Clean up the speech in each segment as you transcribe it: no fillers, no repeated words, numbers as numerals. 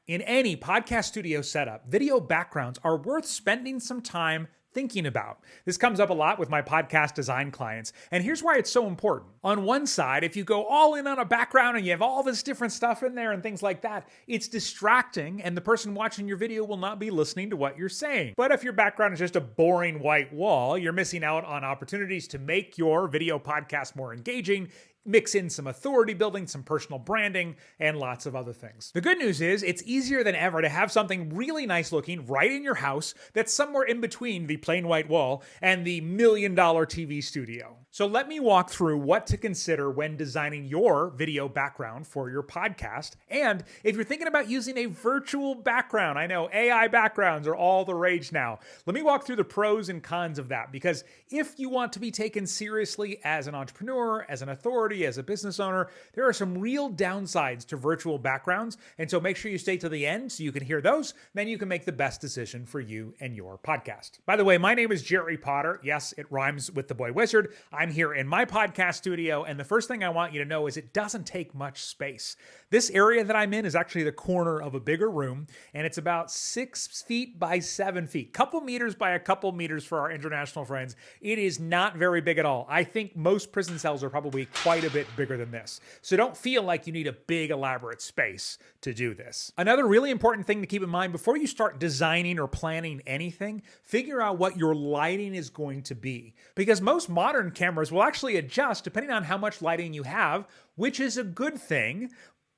In any podcast studio setup, video backgrounds are worth spending some time thinking about. This comes up a lot with my podcast design clients, and here's why it's so important. On one side, if you go all in on a background and you have all this different stuff in there and things like that, it's distracting and the person watching your video will not be listening to what you're saying. But if your background is just a boring white wall, you're missing out on opportunities to make your video podcast more engaging, mix in some authority building, some personal branding, and lots of other things. The good news is it's easier than ever to have something really nice looking right in your house that's somewhere in between the plain white wall and the $1 million TV studio. So let me walk through what to consider when designing your video background for your podcast. And if you're thinking about using a virtual background, I know AI backgrounds are all the rage now. Let me walk through the pros and cons of that, because if you want to be taken seriously as an entrepreneur, as an authority, as a business owner, there are some real downsides to virtual backgrounds. And so make sure you stay to the end so you can hear those. Then you can make the best decision for you and your podcast. By the way, my name is Jerry Potter. Yes, it rhymes with the boy wizard. I'm here in my podcast studio, and the first thing I want you to know is it doesn't take much space. This area that I'm in is actually the corner of a bigger room, and it's about 6 feet by 7 feet, couple meters by a couple meters for our international friends. It is not very big at all. I think most prison cells are probably quite a bit bigger than this. So don't feel like you need a big elaborate space to do this. Another really important thing to keep in mind before you start designing or planning anything, figure out what your lighting is going to be, because most modern cameras will actually adjust depending on how much lighting you have, which is a good thing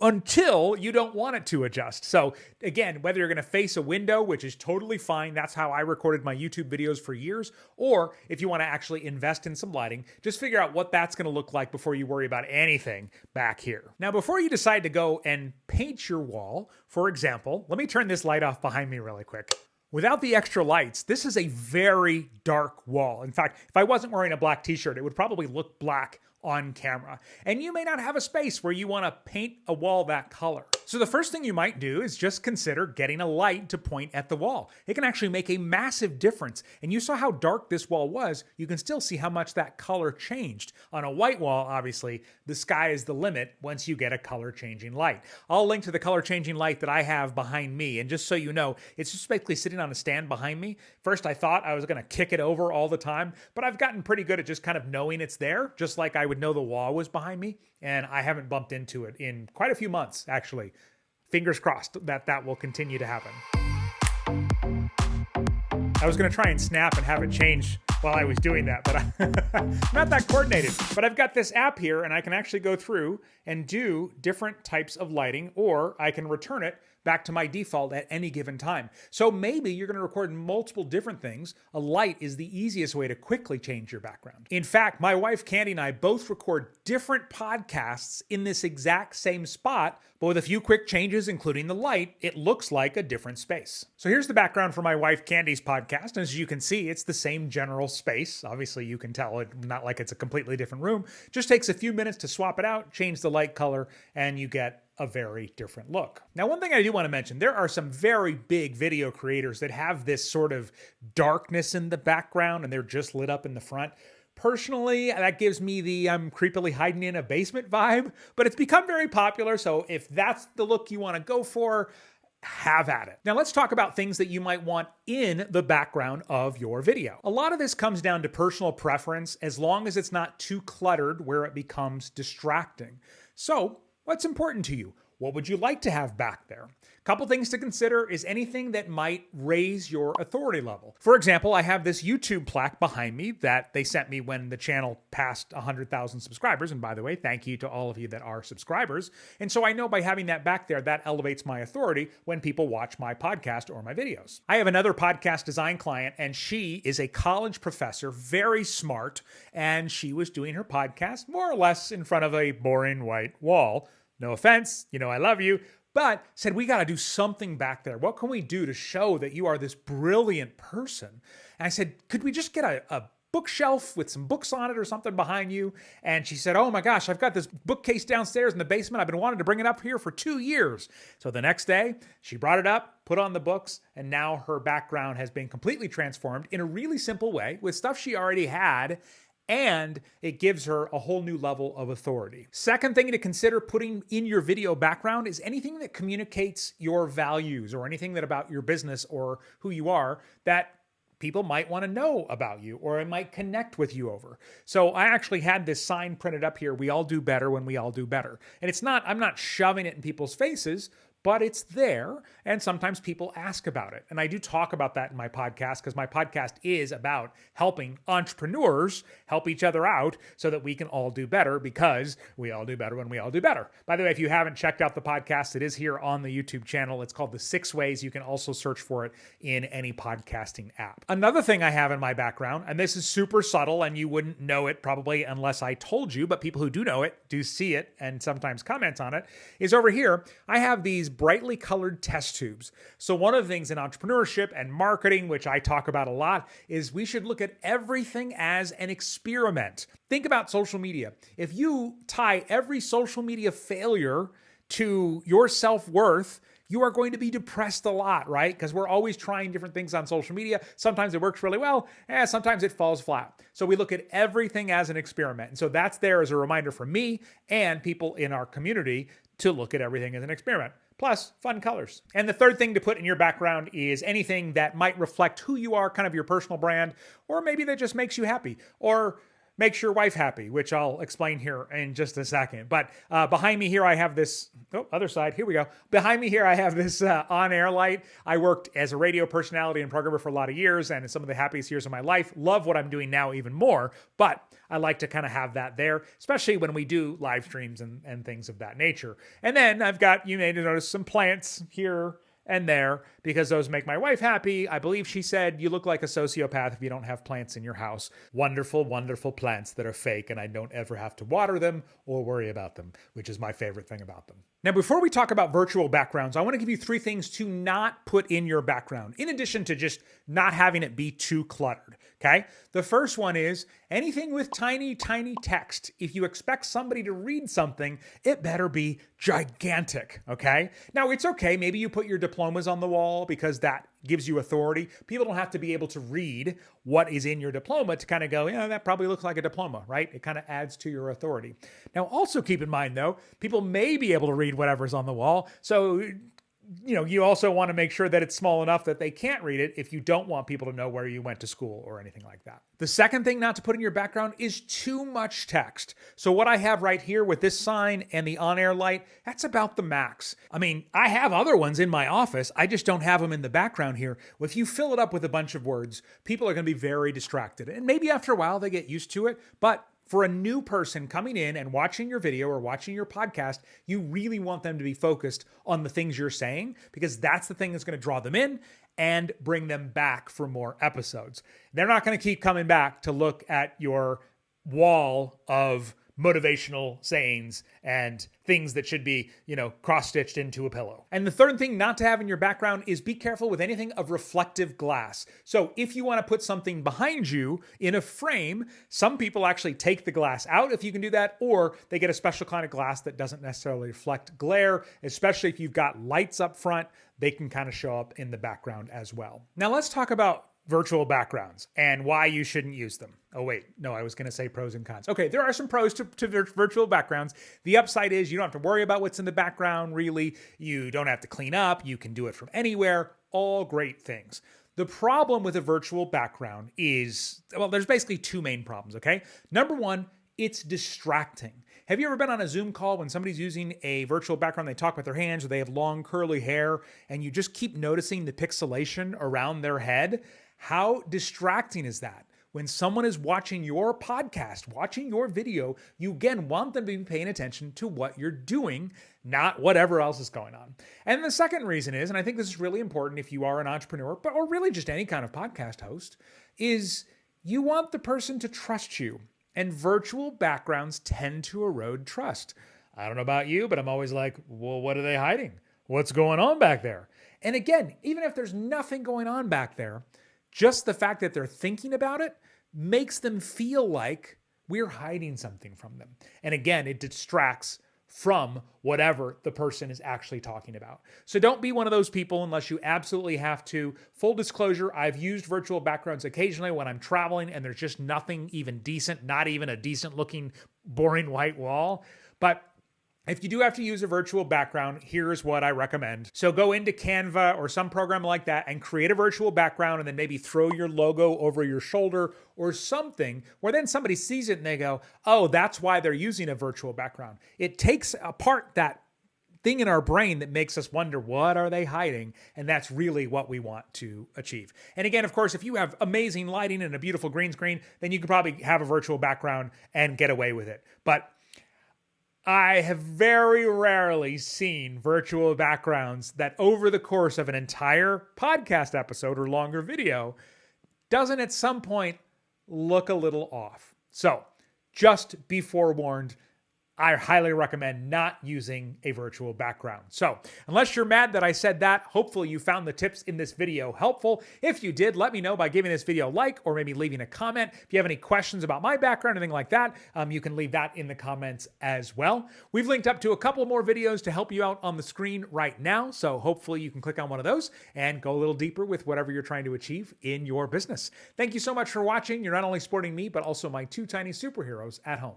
until you don't want it to adjust. So again, whether you're going to face a window, which is totally fine, that's how I recorded my YouTube videos for years, or if you want to actually invest in some lighting, just figure out what that's going to look like before you worry about anything back here. Now, before you decide to go and paint your wall, for example, let me turn this light off behind me really quick. Without the extra lights, this is a very dark wall. In fact, if I wasn't wearing a black t-shirt, it would probably look black on camera. And you may not have a space where you want to paint a wall that color. So the first thing you might do is just consider getting a light to point at the wall. It can actually make a massive difference. And you saw how dark this wall was. You can still see how much that color changed. On a white wall, obviously, the sky is the limit once you get a color changing light. I'll link to the color changing light that I have behind me. And just so you know, it's just basically sitting on a stand behind me. First, I thought I was going to kick it over all the time, but I've gotten pretty good at just kind of knowing it's there, just like I would know the wall was behind me. And I haven't bumped into it in quite a few months, actually. Fingers crossed that that will continue to happen. I was going to try and snap and have it change while I was doing that, but I'm not that coordinated. But I've got this app here, and I can actually go through and do different types of lighting, or I can return it back to my default at any given time. So maybe you're going to record multiple different things. A light is the easiest way to quickly change your background. In fact, my wife Candy and I both record different podcasts in this exact same spot, but with a few quick changes, including the light, it looks like a different space. So here's the background for my wife Candy's podcast. As you can see, it's the same general space. Obviously, you can tell it's not like it's a completely different room. Just takes a few minutes to swap it out, change the light color, and you get a very different look. Now, one thing I do want to mention, there are some very big video creators that have this sort of darkness in the background and they're just lit up in the front. Personally, that gives me the I'm creepily hiding in a basement vibe, but it's become very popular. So if that's the look you want to go for, have at it. Now let's talk about things that you might want in the background of your video. A lot of this comes down to personal preference, as long as it's not too cluttered where it becomes distracting. So what's important to you? What would you like to have back there? A couple things to consider is anything that might raise your authority level. For example, I have this YouTube plaque behind me that they sent me when the channel passed 100,000 subscribers. And by the way, thank you to all of you that are subscribers. And so I know by having that back there, that elevates my authority when people watch my podcast or my videos. I have another podcast design client, and she is a college professor, very smart, and she was doing her podcast more or less in front of a boring white wall. No offense, you know I love you, but said, we got to do something back there. What can we do to show that you are this brilliant person? And I said, could we just get a bookshelf with some books on it or something behind you? And she said, oh my gosh, I've got this bookcase downstairs in the basement. I've been wanting to bring it up here for 2 years. So the next day, she brought it up, put on the books, and now her background has been completely transformed in a really simple way with stuff she already had. and it gives her a whole new level of authority. Second thing to consider putting in your video background is anything that communicates your values or anything that about your business or who you are that people might want to know about you or it might connect with you over. So I actually had this sign printed up here, "We all do better when we all do better." And I'm not shoving it in people's faces, but it's there, and sometimes people ask about it. And I do talk about that in my podcast because my podcast is about helping entrepreneurs help each other out so that we can all do better, because we all do better when we all do better. By the way, if you haven't checked out the podcast, it is here on the YouTube channel. It's called The 6 Ways. You can also search for it in any podcasting app. Another thing I have in my background, and this is super subtle and you wouldn't know it probably unless I told you, but people who do know it do see it and sometimes comment on it, is over here, I have these brightly colored test tubes. So one of the things in entrepreneurship and marketing, which I talk about a lot, is we should look at everything as an experiment. Think about social media. If you tie every social media failure to your self-worth, you are going to be depressed a lot, right? Because we're always trying different things on social media. Sometimes it works really well, and sometimes it falls flat. So we look at everything as an experiment. And so that's there as a reminder for me and people in our community to look at everything as an experiment. Plus, fun colors. And the third thing to put in your background is anything that might reflect who you are, kind of your personal brand, or maybe that just makes you happy, or makes your wife happy, which I'll explain here in just a second. But behind me here, I have this, other side, here we go. Behind me here, I have this on-air light. I worked as a radio personality and programmer for a lot of years, and it's some of the happiest years of my life. Love what I'm doing now even more, but I like to kind of have that there, especially when we do live streams and things of that nature. And then I've got, you may notice, some plants here and there because those make my wife happy. I believe she said, "You look like a sociopath if you don't have plants in your house." Wonderful, wonderful plants that are fake, and I don't ever have to water them or worry about them, which is my favorite thing about them. Now, before we talk about virtual backgrounds, I want to give you 3 things to not put in your background, in addition to just not having it be too cluttered, okay? The first one is anything with tiny, tiny text. If you expect somebody to read something, it better be gigantic, okay? Now, it's okay. Maybe you put your diplomas on the wall because that gives you authority. People don't have to be able to read what is in your diploma to kind of go, yeah, that probably looks like a diploma, right? It kind of adds to your authority. Now, also keep in mind, though, people may be able to read whatever's on the wall. So, you also want to make sure that it's small enough that they can't read it if you don't want people to know where you went to school or anything like that. The second thing not to put in your background is too much text. So what I have right here with this sign and the on-air light, that's about the max. I mean, I have other ones in my office. I just don't have them in the background here. If you fill it up with a bunch of words, people are going to be very distracted. And maybe after a while they get used to it, but for a new person coming in and watching your video or watching your podcast, you really want them to be focused on the things you're saying because that's the thing that's going to draw them in and bring them back for more episodes. They're not going to keep coming back to look at your wall of motivational sayings and things that should be, cross-stitched into a pillow. And the third thing not to have in your background is be careful with anything of reflective glass. So if you want to put something behind you in a frame, some people actually take the glass out if you can do that, or they get a special kind of glass that doesn't necessarily reflect glare, especially if you've got lights up front, they can kind of show up in the background as well. Now let's talk about virtual backgrounds and why you shouldn't use them. Oh, wait, no, I was going to say pros and cons. Okay, there are some pros to virtual backgrounds. The upside is you don't have to worry about what's in the background, really. You don't have to clean up. You can do it from anywhere. All great things. The problem with a virtual background is, there's basically 2 main problems, okay? Number 1, it's distracting. Have you ever been on a Zoom call when somebody's using a virtual background, they talk with their hands or they have long curly hair, and you just keep noticing the pixelation around their head? How distracting is that? When someone is watching your podcast, watching your video, you again want them to be paying attention to what you're doing, not whatever else is going on. And the second reason is, and I think this is really important if you are an entrepreneur, or really just any kind of podcast host, is you want the person to trust you. And virtual backgrounds tend to erode trust. I don't know about you, but I'm always like, well, what are they hiding? What's going on back there? And again, even if there's nothing going on back there, just the fact that they're thinking about it makes them feel like we're hiding something from them. And again, it distracts from whatever the person is actually talking about. So don't be one of those people unless you absolutely have to. Full disclosure, I've used virtual backgrounds occasionally when I'm traveling and there's just nothing even decent, not even a decent looking, boring white wall. But if you do have to use a virtual background, here's what I recommend. So go into Canva or some program like that and create a virtual background and then maybe throw your logo over your shoulder or something where then somebody sees it and they go, oh, that's why they're using a virtual background. It takes apart that thing in our brain that makes us wonder, what are they hiding? And that's really what we want to achieve. And again, of course, if you have amazing lighting and a beautiful green screen, then you could probably have a virtual background and get away with it. But I have very rarely seen virtual backgrounds that over the course of an entire podcast episode or longer video doesn't at some point look a little off. So just be forewarned, I highly recommend not using a virtual background. So unless you're mad that I said that, hopefully you found the tips in this video helpful. If you did, let me know by giving this video a like or maybe leaving a comment. If you have any questions about my background, anything like that, you can leave that in the comments as well. We've linked up to a couple more videos to help you out on the screen right now. So hopefully you can click on one of those and go a little deeper with whatever you're trying to achieve in your business. Thank you so much for watching. You're not only supporting me, but also my two tiny superheroes at home.